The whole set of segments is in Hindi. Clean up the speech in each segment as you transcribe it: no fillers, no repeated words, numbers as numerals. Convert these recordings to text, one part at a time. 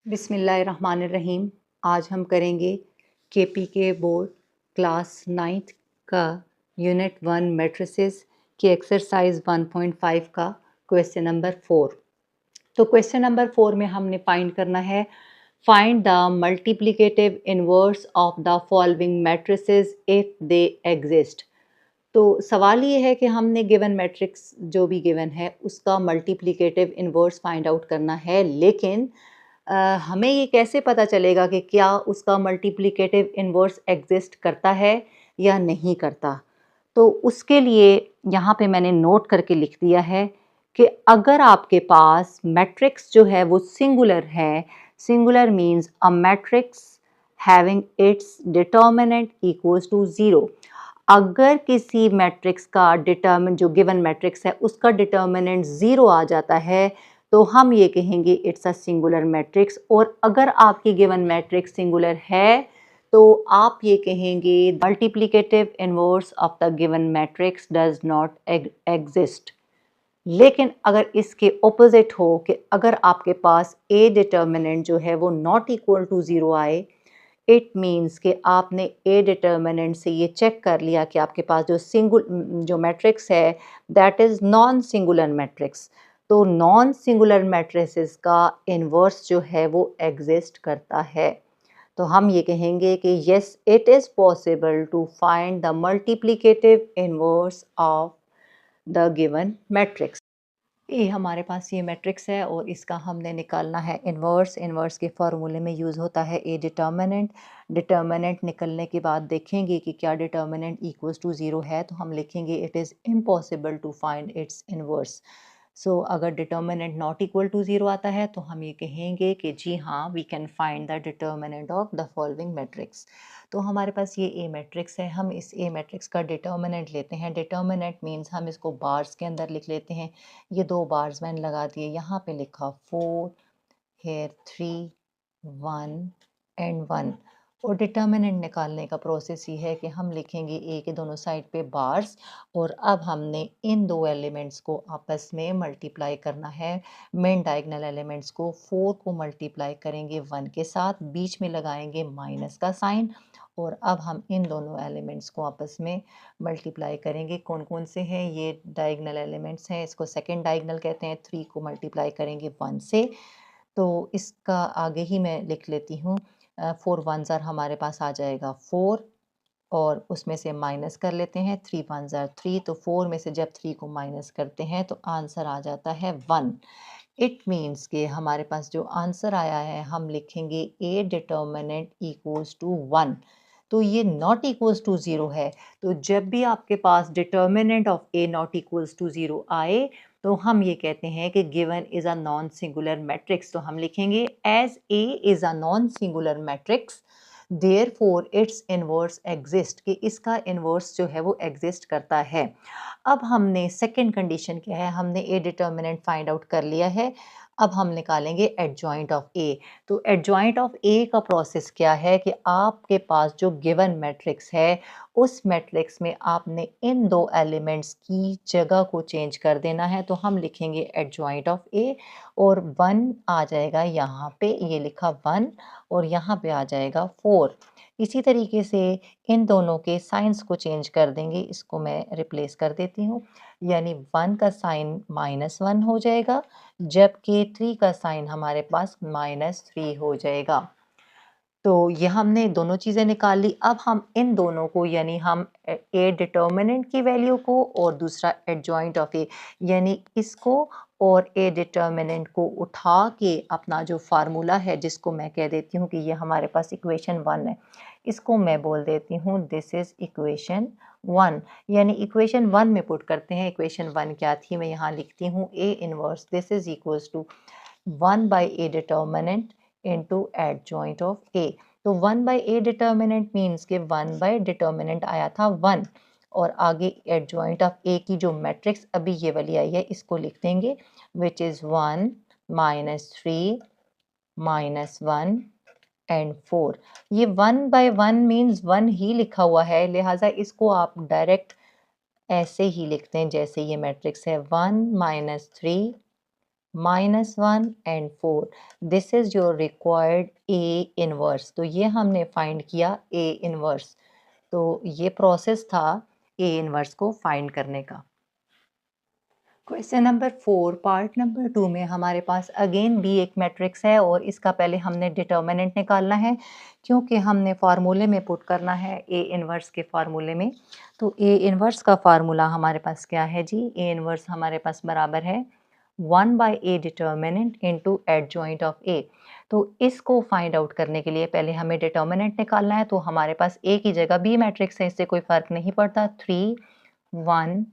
बिस्मिल्लाहिर्रहमानिर्रहीम। आज हम करेंगे केपीके बोर्ड क्लास 9th का यूनिट 1 मैट्रिसेस की एक्सरसाइज 1.5 का क्वेश्चन नंबर 4। तो क्वेश्चन नंबर 4 में हमने फाइंड करना है, find the multiplicative inverse of the following matrices if they exist. तो सवाल ये है कि हमने गिवन मैट्रिक्स जो भी गिवन है उसका मल्टीप्लिकेटिव इनवर्स फाइंड आउट करना है, लेकिन हमें ये कैसे पता चलेगा कि क्या उसका मल्टीप्लिकेटिव इनवर्स एग्जिस्ट करता है या नहीं करता। तो उसके लिए यहाँ पे मैंने नोट करके लिख दिया है कि अगर आपके पास मैट्रिक्स जो है वो सिंगुलर है, singular means a matrix having its determinant equals to zero. अगर किसी मैट्रिक्स का डिटर्मिन जो गिवन मैट्रिक्स है उसका डिटर्मिनेंट ज़ीरो आ जाता है तो हम ये कहेंगे इट्स अ सिंगुलर मैट्रिक्स। और अगर आपकी गिवन मैट्रिक्स सिंगुलर है तो आप ये कहेंगे multiplicative inverse of the given matrix does not exist. लेकिन अगर इसके ऑपोजिट हो कि अगर आपके पास ए डिटर्मिनेंट जो है वो नॉट इक्वल टू ज़ीरो आए, इट मीन्स कि आपने ए डिटर्मिनेंट से ये चेक कर लिया कि आपके पास जो मैट्रिक्स है that is non singular matrix. तो नॉन सिंगुलर मैट्रिसेस का इन्वर्स जो है वो एग्जिस्ट करता है। तो हम ये कहेंगे कि yes it is possible to find the multiplicative inverse of the given matrix. ये हमारे पास ये मैट्रिक्स है और इसका हमने निकालना है इन्वर्स। इन्वर्स के फार्मूले में यूज़ होता है ए डिटर्मिनेंट। डिटर्मिनेंट निकलने के बाद देखेंगे कि क्या डिटर्मिनेंट इक्वल्स टू ज़ीरो है, तो हम लिखेंगे it is impossible to find its inverse. So अगर determinant not equal to zero आता है तो हम ये कहेंगे कि जी हाँ we can find the determinant of the following matrix. तो हमारे पास ये ए मैट्रिक्स है, हम इस ए मैट्रिक्स का डिटर्मिनेंट लेते हैं। डिटर्मिनेंट मीन्स हम इसको बार्स के अंदर लिख लेते हैं। ये दो बार्स मैंने लगा दिए, यहाँ पे लिखा 4, हेयर 3, 1 एंड 1। और डिटर्मिनेंट निकालने का प्रोसेस ये है कि हम लिखेंगे ए के दोनों साइड पे बार्स और अब हमने इन दो एलिमेंट्स को आपस में मल्टीप्लाई करना है। मेन डायगोनल एलिमेंट्स को 4 को मल्टीप्लाई करेंगे 1 के साथ, बीच में लगाएंगे माइनस का साइन और अब हम इन दोनों एलिमेंट्स को आपस में मल्टीप्लाई करेंगे। कौन कौन से हैं ये डायगोनल एलिमेंट्स हैं, इसको सेकंड डायगोनल कहते हैं। 3 को मल्टीप्लाई करेंगे 1 से, तो इसका आगे ही मैं लिख लेती हूँ। 4 1 ज़ार हमारे पास आ जाएगा 4 और उसमें से माइनस कर लेते हैं। 3 1 ज़ार 3, तो 4 में से जब 3 को माइनस करते हैं तो आंसर आ जाता है 1। इट मीन्स कि हमारे पास जो आंसर आया है हम लिखेंगे ए डिटर्मिनेंट इक्वल्स टू 1। तो ये नॉट इक्वल्स टू ज़ीरो है। तो जब भी आपके पास determinant of A not equals to zero आए तो हम ये कहते हैं कि given is a non singular matrix. तो हम लिखेंगे as A is a non singular matrix therefore its inverse exist, कि इसका इनवर्स जो है वो एग्जिस्ट करता है। अब हमने सेकंड कंडीशन क्या है, हमने ए डिटर्मिनेंट फाइंड आउट कर लिया है। अब हम निकालेंगे एडजॉइंट ऑफ ए। तो एडजॉइंट ऑफ ए का प्रोसेस क्या है कि आपके पास जो गिवन मैट्रिक्स है उस मैट्रिक्स में आपने इन दो एलिमेंट्स की जगह को चेंज कर देना है। तो हम लिखेंगे एडजॉइंट ऑफ ए और 1 आ जाएगा यहाँ पे, ये लिखा 1 और यहाँ पे आ जाएगा 4। इसी तरीके से इन दोनों के साइंस को चेंज कर देंगे, इसको मैं रिप्लेस कर देती हूँ। यानी 1 का साइन -1 हो जाएगा जबकि 3 का साइन हमारे पास -3 हो जाएगा। तो ये हमने दोनों चीज़ें निकाल ली। अब हम इन दोनों को यानी हम ए डिटर्मिनेंट की वैल्यू को और दूसरा एडजॉइंट ऑफ ए यानी इसको और ए डिटर्मिनेंट को उठा के अपना जो फार्मूला है जिसको मैं कह देती हूँ कि ये हमारे पास इक्वेशन 1 है, इसको मैं बोल देती हूँ दिस इज़ इक्वेशन 1। यानी इक्वेशन 1 में पुट करते हैं। इक्वेशन 1 क्या थी, मैं यहाँ लिखती हूँ A inverse this is equals to 1 by a determinant into adjoint of a। तो 1 by a determinant means कि 1 by determinant आया था 1 और आगे adjoint of a की जो मैट्रिक्स अभी ये वाली आई है इसको लिख देंगे which is 1 -3 -1 एंड 4। ये 1 by 1 मीन्स 1 ही लिखा हुआ है, लिहाजा इसको आप डायरेक्ट ऐसे ही लिखते हैं जैसे ये मैट्रिक्स है 1 -3 -1 and 4। This is your required A inverse. तो ये हमने फाइंड किया ए इनवर्स। तो ये प्रोसेस था ए इनवर्स को फाइंड करने का। क्वेश्चन नंबर 4 पार्ट नंबर 2 में हमारे पास अगेन बी एक मैट्रिक्स है और इसका पहले हमने डिटर्मिनेंट निकालना है क्योंकि हमने फार्मूले में पुट करना है ए इनवर्स के फार्मूले में। तो ए इनवर्स का फार्मूला हमारे पास क्या है जी? ए इनवर्स हमारे पास बराबर है 1/a determinant into adjoint of A. तो इसको फाइंड आउट करने के लिए पहले हमें डिटर्मिनेंट निकालना है। तो हमारे पास ए की जगह बी मैट्रिक्स है, इससे कोई फ़र्क नहीं पड़ता। 3 1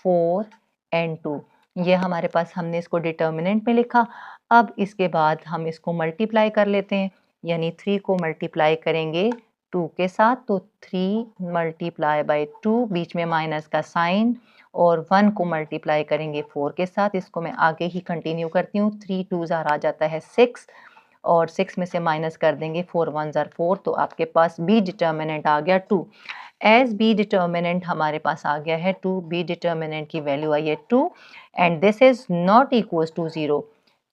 4 एंड 2 ये हमारे पास, हमने इसको डिटर्मिनेंट में लिखा। अब इसके बाद हम इसको मल्टीप्लाई कर लेते हैं, यानी 3 को मल्टीप्लाई करेंगे 2 के साथ, तो 3 मल्टीप्लाई बाय 2, बीच में माइनस का साइन, और 1 को मल्टीप्लाई करेंगे 4 के साथ। इसको मैं आगे ही कंटिन्यू करती हूँ। 3 2 ज़ार आ जाता है 6, और 6 में से माइनस कर देंगे 4 1 ज़ार 4, तो आपके पास बी डिटर्मिनेंट आ गया 2। एज बी डिटर्मिनेंट हमारे पास आ गया है 2, बी डिटर्मिनेंट की वैल्यू आई है 2 and this is not equals to 0।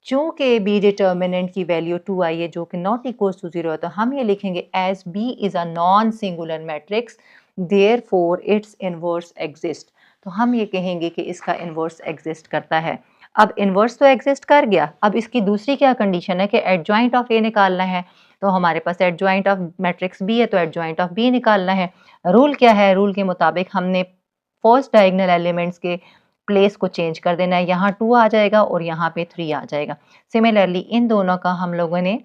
चूंकि बी डिटर्मिनेंट की वैल्यू 2 आई है जो कि नॉट इक्वल्स टू 0 है, तो हम ये लिखेंगे as B is a non singular matrix therefore its inverse exist. तो हम ये कहेंगे कि इसका इनवर्स एग्जिस्ट करता है। अब इनवर्स तो एग्जिस्ट कर गया, अब इसकी दूसरी क्या कंडीशन है कि एडजॉइंट ऑफ ए निकालना है। तो हमारे पास एडजॉइंट ऑफ मैट्रिक्स बी है, तो एडजॉइंट ऑफ बी निकालना है। रूल क्या है? रूल के मुताबिक हमने फर्स्ट डायगोनल एलिमेंट्स के प्लेस को चेंज कर देना है। यहाँ 2 आ जाएगा और यहाँ पे 3 आ जाएगा। सिमिलरली इन दोनों का हम लोगों ने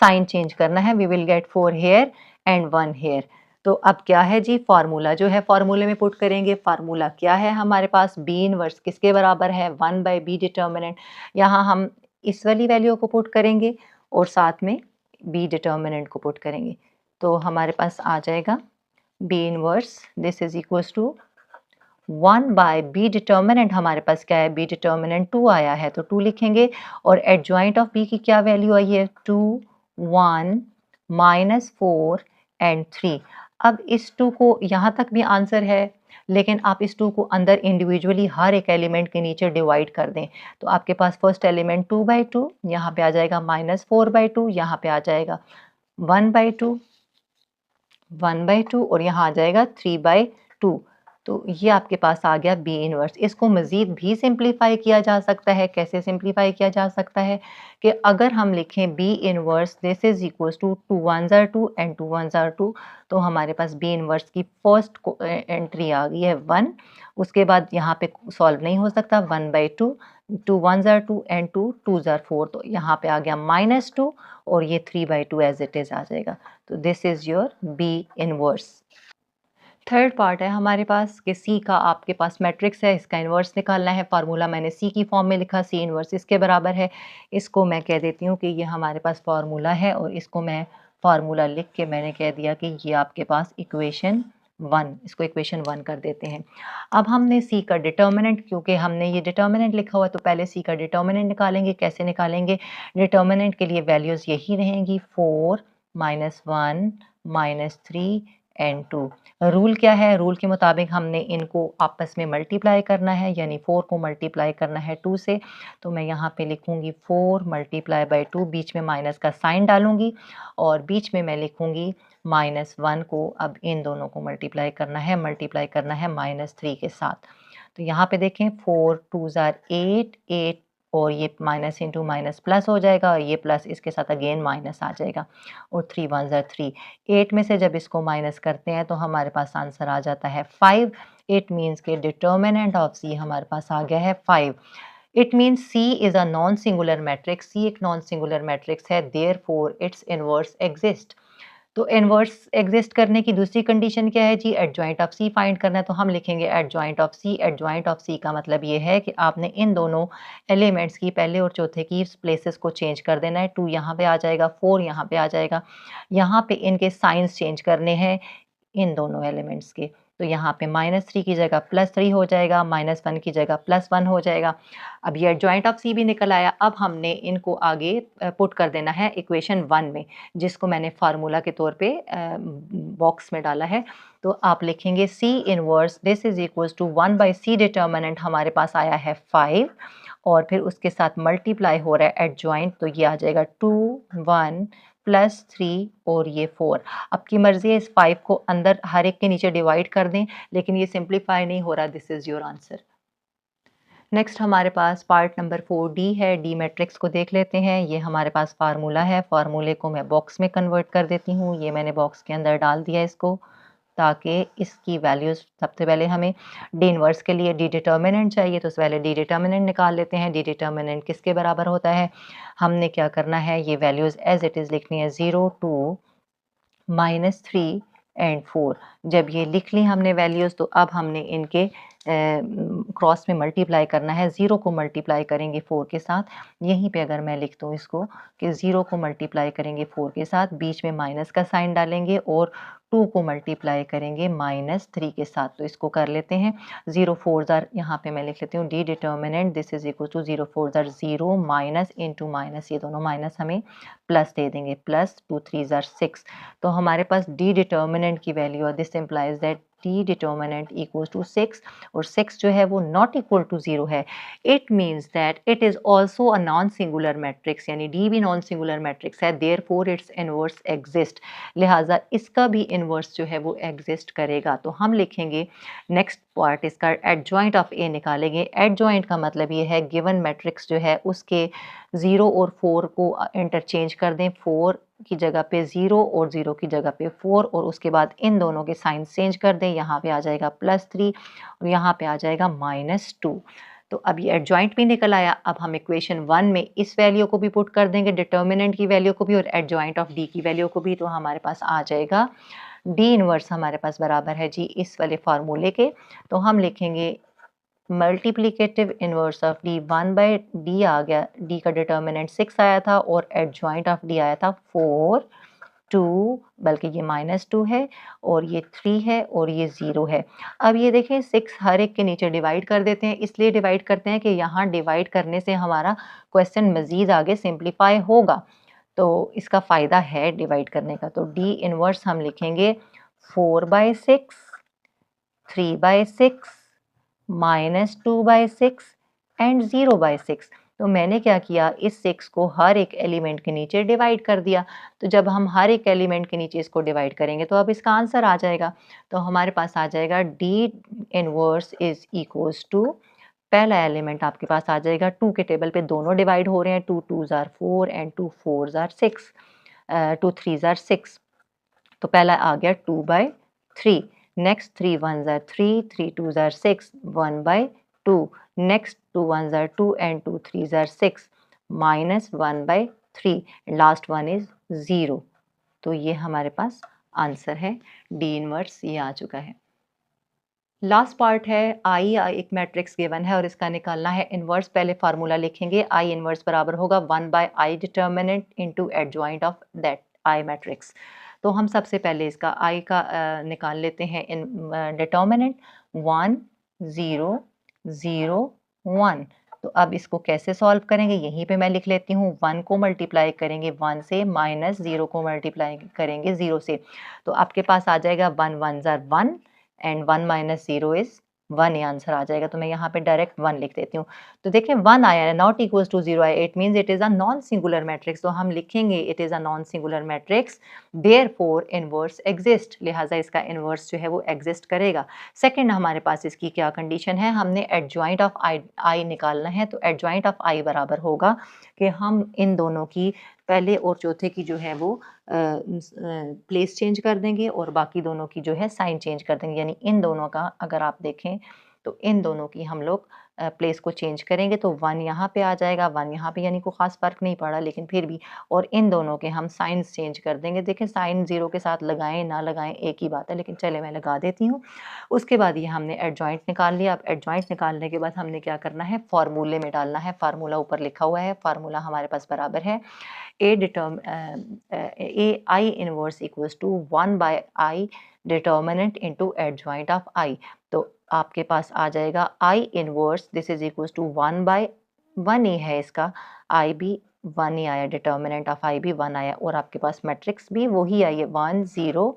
साइन चेंज करना है। We will get 4 here and 1 here. तो अब क्या है जी? फार्मूला जो है फार्मूले में पुट करेंगे। फार्मूला क्या है हमारे पास? बी इनवर्स किसके बराबर है? 1/b determinant. यहाँ हम इस वाली वैल्यू को पुट करेंगे और साथ में बी डिटर्मिनेंट को पुट करेंगे। तो हमारे पास आ जाएगा B inverse, this is equals to 1/b determinant. हमारे पास क्या है? बी डिटर्मिनेंट 2 आया है, तो 2 लिखेंगे। और एडजॉइंट ऑफ बी की क्या वैल्यू आई है? 2 1 -4 एंड 3। अब इस 2 को, यहाँ तक भी आंसर है, लेकिन आप इस 2 को अंदर इंडिविजुअली हर एक एलिमेंट के नीचे डिवाइड कर दें। तो आपके पास फर्स्ट एलिमेंट 2/2, यहाँ पे आ जाएगा -4/2, यहाँ पे आ जाएगा 1/2 1/2, और यहाँ आ जाएगा 3/2। तो ये आपके पास आ गया बी इनवर्स। इसको मज़ीद भी सिंप्लीफाई किया जा सकता है। कैसे सिंप्लीफाई किया जा सकता है? कि अगर हम लिखें B inverse this is equals to 2 1 ज़ार 2 एंड 2 1 ज़ार 2, तो हमारे पास बी इनवर्स की फर्स्ट एंट्री आ गई है 1। उसके बाद यहाँ पे सॉल्व नहीं हो सकता, 1/2, 2 1 ज़ार 2 एंड 2 2 ज़ार 4, तो यहाँ पे आ गया -2, और ये 3/2 एज इट इज़ आ जाएगा। तो this is your B inverse. Third part है हमारे पास कि सी का आपके पास मैट्रिक्स है, इसका इन्वर्स निकालना है। फार्मूला मैंने सी की फॉर्म में लिखा, सी इन्वर्स इसके बराबर है। इसको मैं कह देती हूँ कि ये हमारे पास फार्मूला है, और इसको मैं फार्मूला लिख के मैंने कह दिया कि ये आपके पास इक्वेशन 1, इसको इक्वेशन 1 कर देते हैं। अब हमने सी का डिटर्मिनेंट, क्योंकि हमने ये डिटर्मिनेंट लिखा हुआ है, तो पहले सी का डिटर्मिनेंट निकालेंगे। कैसे निकालेंगे? डिटर्मिनेंट के लिए वैल्यूज़ यही रहेंगी, 4 -1 -3 एंड 2। रूल क्या है? रूल के मुताबिक हमने इनको आपस में मल्टीप्लाई करना है, यानी 4 को मल्टीप्लाई करना है 2 से। तो मैं यहाँ पे लिखूँगी 4 मल्टीप्लाई बाय 2, बीच में माइनस का साइन डालूँगी, और बीच में मैं लिखूँगी -1 को। अब इन दोनों को मल्टीप्लाई करना है -3 के साथ। तो यहाँ पे देखें 4 2 ज़ार 8 8, और ये माइनस इंटू माइनस प्लस हो जाएगा, और ये प्लस इसके साथ अगेन माइनस आ जाएगा, और 3 1 ज़ार 3। 8 में से जब इसको माइनस करते हैं तो हमारे पास आंसर आ जाता है 5। इट मीन्स के डिटर्मिनेंट ऑफ सी हमारे पास आ गया है 5। It means C is a non singular matrix. C एक नॉन सिंगुलर मैट्रिक्स है, देयरफॉर इट्स इनवर्स एग्जिस्ट। तो इनवर्स एग्जिस्ट करने की दूसरी कंडीशन क्या है जी? एडजॉइंट ऑफ सी फाइंड करना है। तो हम लिखेंगे adjoint of C. Adjoint of C का मतलब ये है कि आपने इन दोनों एलिमेंट्स की पहले और चौथे की प्लेसेस को चेंज कर देना है। 2 यहाँ पे आ जाएगा, 4 यहाँ पे आ जाएगा। यहाँ पे इनके साइंस चेंज करने हैं इन दोनों एलिमेंट्स के। तो यहाँ पे -3 की जगह +3 हो जाएगा, -1 की जगह +1 हो जाएगा। अब ये एडजॉइंट ऑफ C भी निकल आया। अब हमने इनको आगे पुट कर देना है इक्वेशन 1 में, जिसको मैंने फार्मूला के तौर पे बॉक्स में डाला है। तो आप लिखेंगे C inverse this is equals to 1/C determinant हमारे पास आया है 5 और फिर उसके साथ मल्टीप्लाई हो रहा है एडजॉइंट, तो ये आ जाएगा 2 1 +3 और ये 4। आपकी मर्जी है इस 5 को अंदर हर एक के नीचे डिवाइड कर दें, लेकिन ये सिंप्लीफाई नहीं हो रहा। This is your answer. Next हमारे पास पार्ट नंबर 4D है। डी मैट्रिक्स को देख लेते हैं। ये हमारे पास फार्मूला है। फार्मूले को मैं बॉक्स में कन्वर्ट कर देती हूँ। ये मैंने बॉक्स के अंदर डाल दिया इसको, ताकि इसकी वैल्यूज़ सबसे पहले हमें डी इनवर्स के लिए डी डिटर्मिनेंट चाहिए, तो पहले डी डिटर्मिनेंट निकाल लेते हैं। डी डिटर्मिनेंट किसके बराबर होता है? हमने क्या करना है, ये वैल्यूज़ एज इट इज़ लिखनी है, 0 2 -3 एंड 4। जब ये लिख ली हमने वैल्यूज़, तो अब हमने इनके क्रॉस में मल्टीप्लाई करना है। 0 को मल्टीप्लाई करेंगे 4 के साथ। यहीं पे अगर मैं लिख दूँ इसको कि 0 को मल्टीप्लाई करेंगे 4 के साथ, बीच में माइनस का साइन डालेंगे और 2 को मल्टीप्लाई करेंगे -3 के साथ। तो इसको कर लेते हैं। 0 4 ज़ार, यहाँ पे मैं लिख लेती हूँ D determinant this is equal to 0 4 ज़ार 0 माइनस इंटू माइनस, ये दोनों माइनस हमें प्लस दे देंगे, प्लस 2 3 ज़ार 6। तो हमारे पास डी डिटर्मिनेंट की वैल्यू है, this implies that D determinant equals to 6 और 6 जो है वो नॉट इक्वल टू 0 है। It means that it is also a non singular matrix, यानी डी भी नॉन सिंगुलर मैट्रिक्स है, देयरफॉर इट्स इनवर्स एग्जिस्ट, लिहाजा इसका भी इनवर्स जो है वो एग्जिस्ट करेगा। तो हम लिखेंगे नेक्स्ट पार्ट इसका एडजॉइंट ऑफ ए निकालेंगे। एडजॉइंट का मतलब ये है गिवन मैट्रिक्स जो है उसके 0 और 4 को इंटरचेंज कर दें, 4 की जगह पे 0 और 0 की जगह पे 4 और उसके बाद इन दोनों के साइन चेंज कर दें। यहाँ पे आ जाएगा +3 और यहाँ पे आ जाएगा -2। तो अब ये एडजॉइंट भी निकल आया। अब हम इक्वेशन 1 में इस वैल्यू को भी पुट कर देंगे, डिटर्मिनेंट की वैल्यू को भी और एडजॉइंट ऑफ डी की वैल्यू को भी। तो हमारे पास आ जाएगा डी इनवर्स हमारे पास बराबर है जी इस वाले फार्मूले के। तो हम लिखेंगे multiplicative inverse of D 1/d आ गया। डी का डिटर्मिनेंट 6 आया था और एडजॉइंट ऑफ डी आया था 4 2, बल्कि ये -2 है और ये 3 है और ये 0 है। अब ये देखें 6 हर एक के नीचे डिवाइड कर देते हैं। इसलिए डिवाइड करते हैं कि यहाँ डिवाइड करने से हमारा क्वेश्चन मज़ीद आगे सिंप्लीफाई होगा, तो इसका फ़ायदा है डिवाइड करने का। तो डी इनवर्स हम लिखेंगे 4/6 3/6 -2/6 एंड 0/6। तो मैंने क्या किया, इस 6 को हर एक एलिमेंट के नीचे डिवाइड कर दिया। तो जब हम हर एक एलिमेंट के नीचे इसको डिवाइड करेंगे तो अब इसका आंसर आ जाएगा। तो हमारे पास आ जाएगा D inverse is equals to, पहला एलिमेंट आपके पास आ जाएगा 2 के टेबल पे दोनों डिवाइड हो रहे हैं, 2 2 ज़ार 4 एंड 2 4 ज़ार 6, 2 3 ज़ार 6। तो पहला आ गया 2/3। नेक्स्ट 3 1 ज़ार 3 3 2 ज़ार 6 1/2। नेक्स्ट 2 1 ज़ार 2 एंड 2 3 ज़ार 6 -1/3। Last one is 0। तो ये हमारे पास आंसर है, डी इनवर्स ये आ चुका है। लास्ट पार्ट है आई एक मैट्रिक्स गिवन है और इसका निकालना है इनवर्स। पहले फार्मूला लिखेंगे, आई इनवर्स बराबर होगा 1/i determinant into adjoint of that I matrix. तो हम सबसे पहले इसका आई का निकाल लेते हैं इन डिटर्मिनेंट 1 0 0 1। तो अब इसको कैसे सॉल्व करेंगे, यहीं पे मैं लिख लेती हूँ। 1 को मल्टीप्लाई करेंगे 1 से, -0 को मल्टीप्लाई करेंगे 0 से। तो आपके पास आ जाएगा 1 1 ज़ार 1 एंड 1 माइनस 0 इज 1, ये आंसर आ जाएगा। तो मैं यहाँ पे डायरेक्ट 1 लिख देती हूँ। तो देखिए 1 आया है, नॉट इक्वल्स टू 0 आया, it means it is a non singular matrix. तो हम लिखेंगे it is a non singular matrix, therefore inverse exist, लिहाजा इसका इनवर्स जो है वो एग्जिस्ट करेगा। सेकंड हमारे पास इसकी क्या कंडीशन है, हमने एडजॉइंट ऑफ आई निकालना है। तो एडजॉइंट ऑफ आई बराबर होगा कि हम इन दोनों की पहले और चौथे की जो है वो प्लेस चेंज कर देंगे और बाकी दोनों की जो है साइन चेंज कर देंगे। यानी इन दोनों का अगर आप देखें तो इन दोनों की हम लोग प्लेस को चेंज करेंगे तो 1 यहाँ पे आ जाएगा, 1 यहाँ पे, यानी कोई ख़ास फ़र्क नहीं पड़ा लेकिन फिर भी। और इन दोनों के हम साइंस चेंज कर देंगे। देखें साइन 0 के साथ लगाएं ना लगाएं एक ही बात है, लेकिन चले मैं लगा देती हूँ। उसके बाद ये हमने एडजॉइंट निकाल लिया। अब एडजॉइंट निकालने के बाद हमने क्या करना है, फार्मूले में डालना है। फार्मूला ऊपर लिखा हुआ है, फार्मूला हमारे पास बराबर है A I inverse equals to 1/i determinant into adjoint of I. तो आपके पास आ जाएगा I inverse this is equal to 1/1 ही है इसका, आई भी 1 ही आया, डिटर्मिनेंट ऑफ आई भी 1 आया और आपके पास मैट्रिक्स भी वही आई है 1 0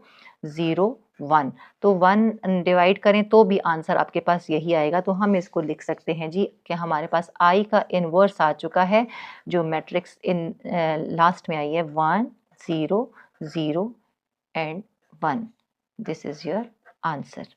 0 1। तो 1 डिवाइड करें तो भी आंसर आपके पास यही आएगा। तो हम इसको लिख सकते हैं जी कि हमारे पास आई का इनवर्स आ चुका है, जो मैट्रिक्स इन लास्ट में आई है 1 0 0 and 1। This is your answer.